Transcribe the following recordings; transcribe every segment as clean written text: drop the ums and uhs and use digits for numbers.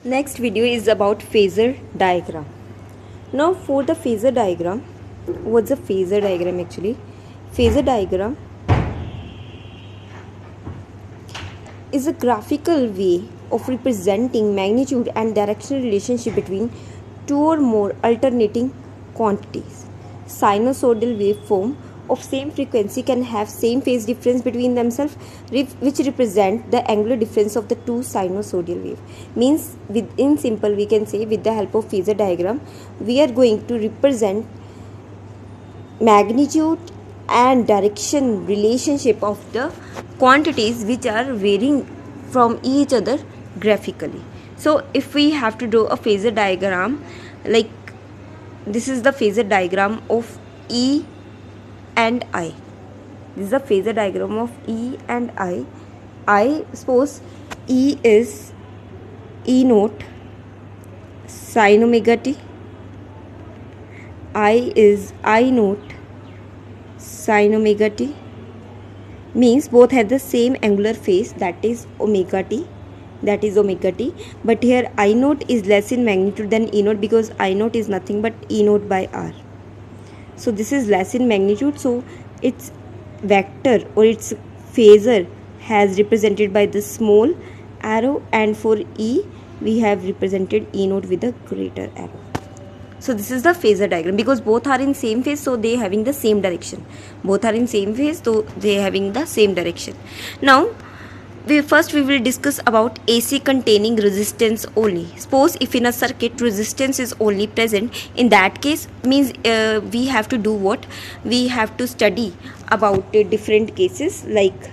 Next video is about phasor diagram. Now for the phasor diagram, what's a phasor diagram actually? Phasor diagram is a graphical way of representing magnitude and directional relationship between two or more alternating quantities. Sinusoidal waveform of same frequency can have same phase difference between themselves, which represent the angular difference of the two sinusoidal wave. Means in simple we can say with the help of phasor diagram we are going to represent magnitude and direction relationship of the quantities which are varying from each other graphically. So if we have to draw a phasor diagram, like this is the phasor diagram of E and I. This is the phasor diagram of E and I. I suppose E is E naught sin omega t. I is I naught sin omega t. Means both have the same angular phase, that is omega t. But here I naught is less in magnitude than E naught because I naught is nothing but E naught by R. So this is less in magnitude, so its vector or its phasor has represented by the small arrow, and for E we have represented E naught with a greater arrow. So this is the phasor diagram because both are in same phase, so they having the same direction. Both are in same phase, so they having the same direction. Now we will discuss about AC containing resistance only. Suppose if in a circuit resistance is only present, in that case means we have to do what? We have to study about different cases. Like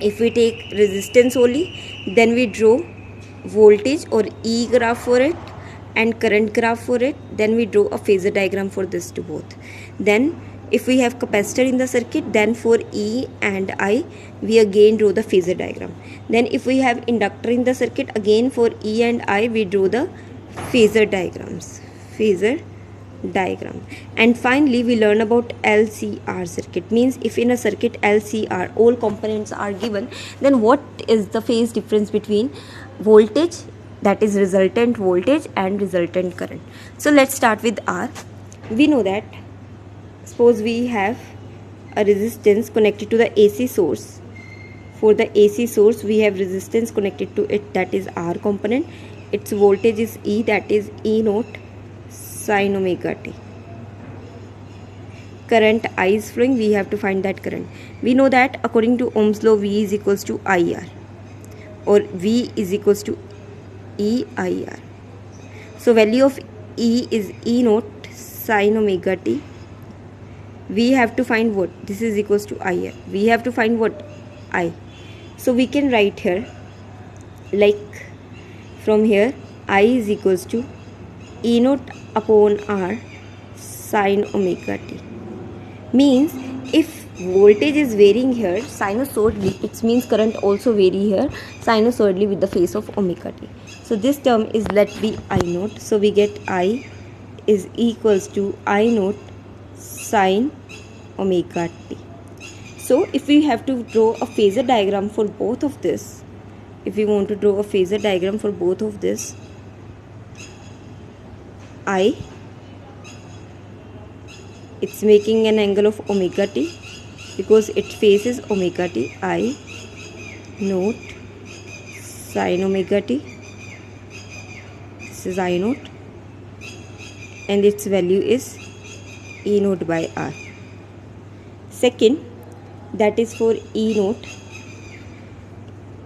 if we take resistance only, then we draw voltage or E graph for it and current graph for it. Then we draw a phasor diagram for this to both. Then if we have capacitor in the circuit, then for E and I we again draw the phasor diagram. Then if we have inductor in the circuit, again for E and I we draw the phasor diagram. And finally we learn about LCR circuit. Means if in a circuit LCR all components are given, then what is the phase difference between voltage, that is resultant voltage, and resultant current. So let's start with R. We know that suppose we have a resistance connected to the AC source. For the AC source we have resistance connected to it, that is R component. Its voltage is E, that is E naught sin omega t. Current I is flowing, we have to find that current. We know that according to Ohm's law V is equals to IR, or V is equals to EIR. So value of E is E naught sin omega t. We have to find what? This is equals to IR. We have to find what? I. So we can write here, like from here I is equals to E naught upon R sin omega t. Means if voltage is varying here sinusoidally, it means current also vary here sinusoidally with the phase of omega t. So this term is let be I naught. So we get I is equals to I naught sin omega t. So if we have to draw a phasor diagram for both of this, if we want to draw a phasor diagram for both of this, I, it's making an angle of omega t because it faces omega t. I naught sin omega t. This is I naught and its value is E naught by R. Second, that is for E naught.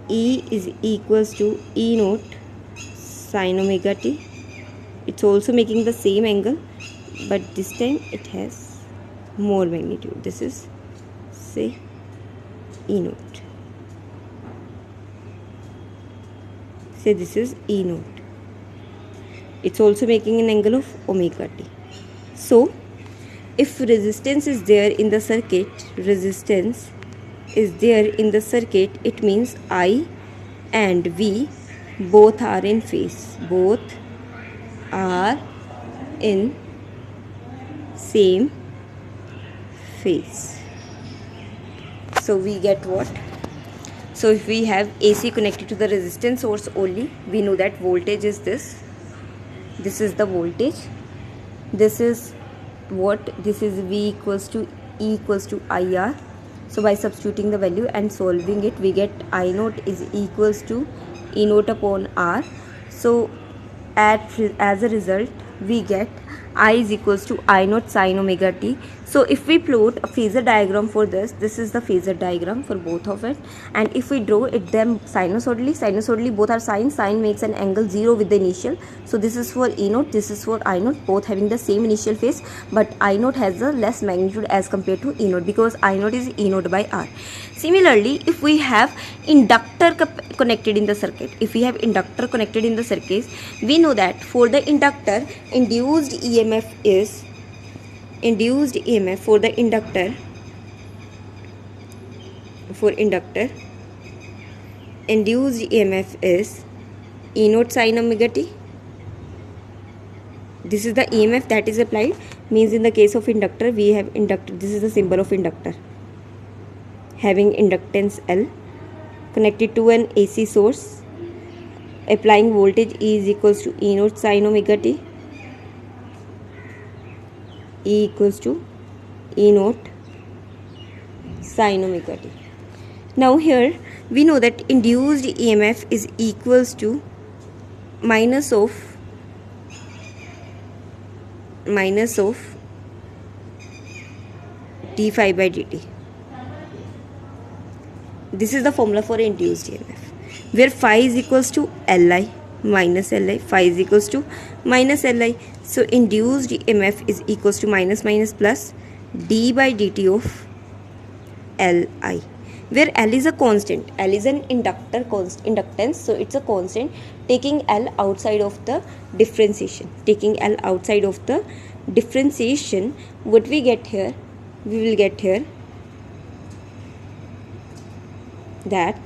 E is equals to E naught sin omega t. It's also making the same angle, but this time it has more magnitude. This is say E naught. Say this is E naught. It's also making an angle of omega t. So if resistance is there in the circuit, it means I and V both are in phase. Both are in same phase. So we get what? So if we have AC connected to the resistance source only, we know that voltage is this. This is the voltage. This is what? This is V equals to E equals to IR. So by substituting the value and solving it, we get I naught is equals to E naught upon R. So as a result, we get I is equals to I naught sine omega t. So if we plot a phasor diagram for this is the phasor diagram for both of it, and if we draw it them sinusoidally both are sine makes an angle 0 with the initial. So this is for E naught, this is for I naught, both having the same initial phase, but I naught has a less magnitude as compared to E naught because I naught is E naught by R. Similarly, if we have inductor connected in the circuit, we know that for the inductor, induced EMF for the inductor, induced EMF is E naught sine omega t. This is the EMF that is applied, means in the case of inductor, we have inductor, this is the symbol of inductor, having inductance L connected to an AC source, applying voltage E is equals to E naught sine omega t, E equals to E naught sine omega t. Now here we know that induced EMF is equals to minus of d phi by dt. This is the formula for induced EMF, where phi is equals to Li minus Li, phi is equals to minus Li. So induced EMF is equals to minus plus d by dt of Li, where L is a constant. L is an inductance, so it's a constant. Taking L outside of the differentiation, what we get here? We will get here that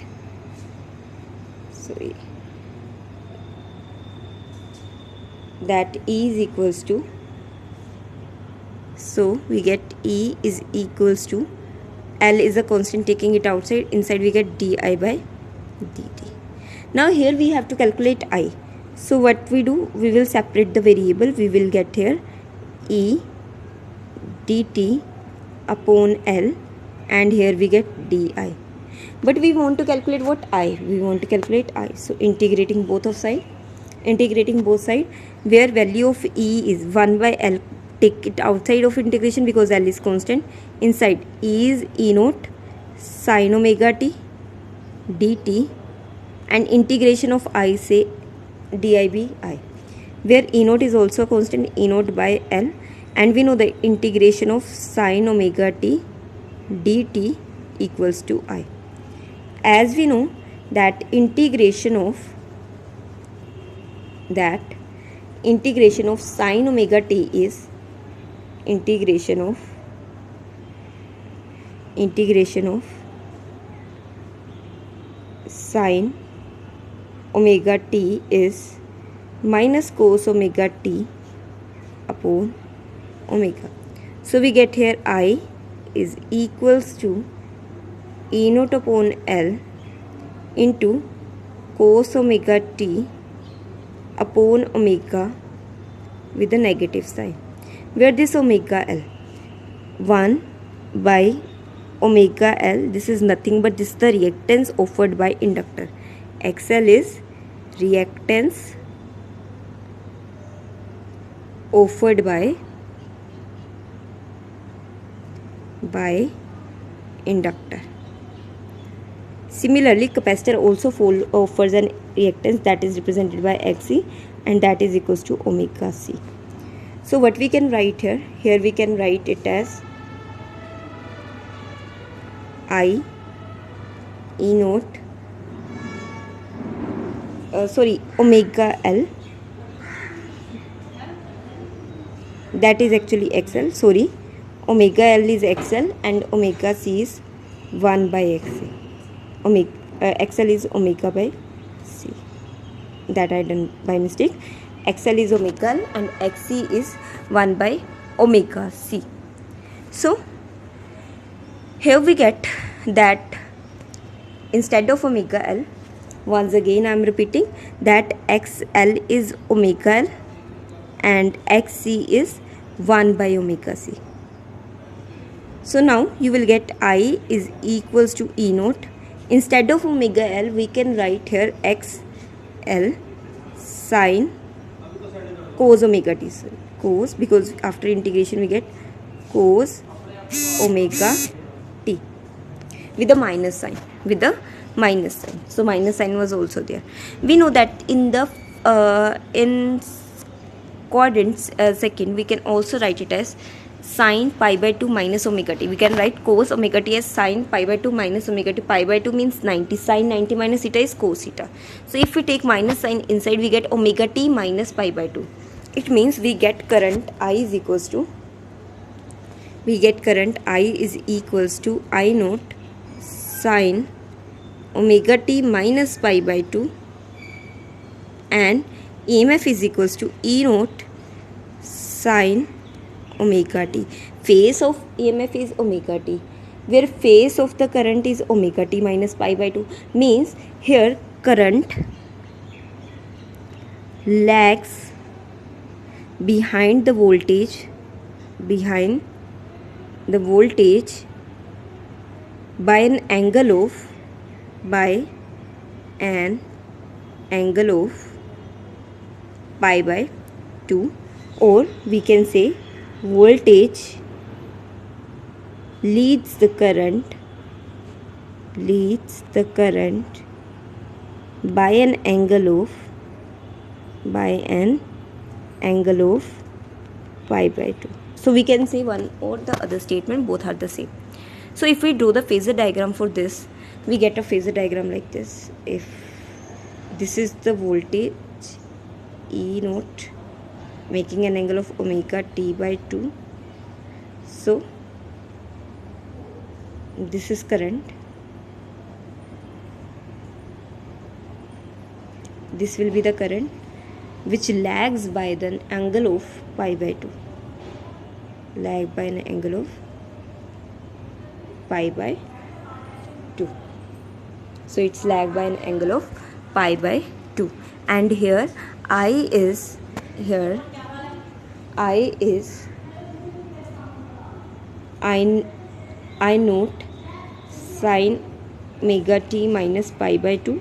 E is equals to, so we get E is equals to, L is a constant, taking it outside, inside we get di by dt. Now here we have to calculate I. So what we do, we will separate the variable. We will get here E dt upon L, and here we get di. But we want to calculate what? I. We want to calculate I. So integrating both sides, where value of E is 1 by L. Take it outside of integration because L is constant. Inside E is E naught sine omega t dt, and integration of I, say di by I, where E naught is also a constant, E naught by L, and we know the integration of sine omega t dt equals to I. As we know that integration of sine omega t is integration of sine omega t is minus cos omega t upon omega. So we get here I is equals to E naught upon L into cos omega t upon omega with the negative sign, where this omega L, 1 by omega L, this is nothing but this is the reactance offered by inductor. XL is reactance offered by inductor. Similarly, capacitor also offers an reactance that is represented by Xc, and that is equals to omega C. So what we can write here? Here we can write it as I E naught omega L, that is actually XL, omega L is XL and omega C is 1 by XC. XL is omega by C, that I done by mistake. XL is omega L and XC is 1 by omega C. So here we get that instead of omega L, once again I am repeating that XL is omega L and XC is 1 by omega C. So now you will get I is equals to E naught. Instead of omega L, we can write here XL sine cos omega t. Cos, because after integration we get cos omega t with the minus sign. So minus sign was also there. We know that in the in quadrants second, we can also write it as sine pi by 2 minus omega t. We can write cos omega t as sine pi by 2 minus omega t. Pi by 2 means 90. Sine 90 minus theta is cos theta. So if we take minus sign inside, we get omega t minus pi by 2. It means we get current I is equals to I naught sine omega t minus pi by 2, and EMF is equals to E naught sine omega t. Phase of EMF is omega t, where phase of the current is omega t minus pi by 2. Means here current lags behind the voltage by an angle of pi by 2, or we can say voltage leads the current by an angle of pi by 2. So we can say one or the other statement, both are the same. So if we draw the phasor diagram for this, we get a phasor diagram like this. If this is the voltage E naught making an angle of omega t by 2, so this is current, this will be the current which lags by the angle of pi by 2, so it's lag by an angle of pi by 2. And here I naught sine omega t minus pi by 2,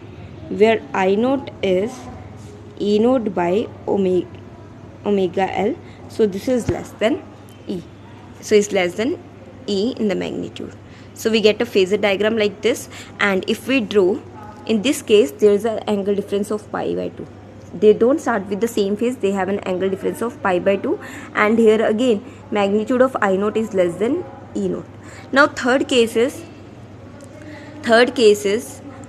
where I naught is E naught by omega L. So this is less than E. So it's less than E in the magnitude. So we get a phasor diagram like this. And if we draw, in this case there is an angle difference of pi by 2. They don't start with the same phase, they have an angle difference of pi by 2. And here again magnitude of I naught is less than E naught. Now third case is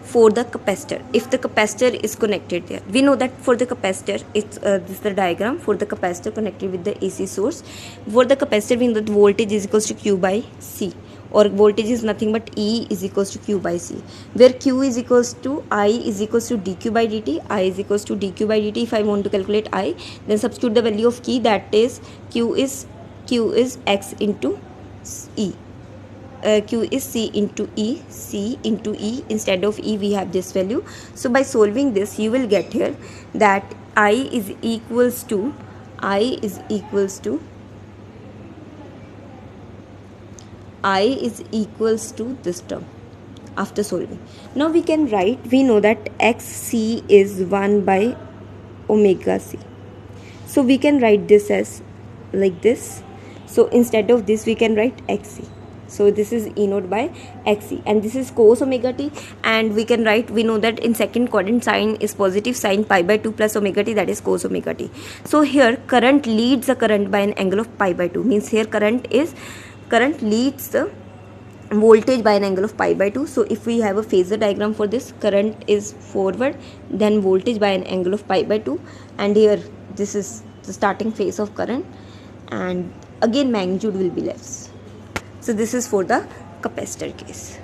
for the capacitor. If the capacitor is connected there, we know that for the capacitor, it's this is the diagram for the capacitor connected with the AC source. For the capacitor, we know that voltage is equals to Q by C, or voltage is nothing but E is equals to Q by C, where Q is equals to I is equals to dQ by dt. I is equals to dQ by dt. If I want to calculate I, then substitute the value of key, that is Q is X into E. Q is C into E. Instead of E we have this value. So by solving this, you will get here that I is equals to this term after solving. Now we can write, we know that XC is 1 by omega C. So we can write this as like this. So instead of this we can write XC. So this is E naught by XC, and this is cos omega t, and we can write, we know that in second quadrant sine is positive, sine pi by 2 plus omega t, that is cos omega t. So here current leads the current by an angle of pi by 2, means here current leads the voltage by an angle of pi by 2. So if we have a phasor diagram for this, current is forward, then voltage by an angle of pi by 2, and here this is the starting phase of current, and again magnitude will be less. So this is for the capacitor case.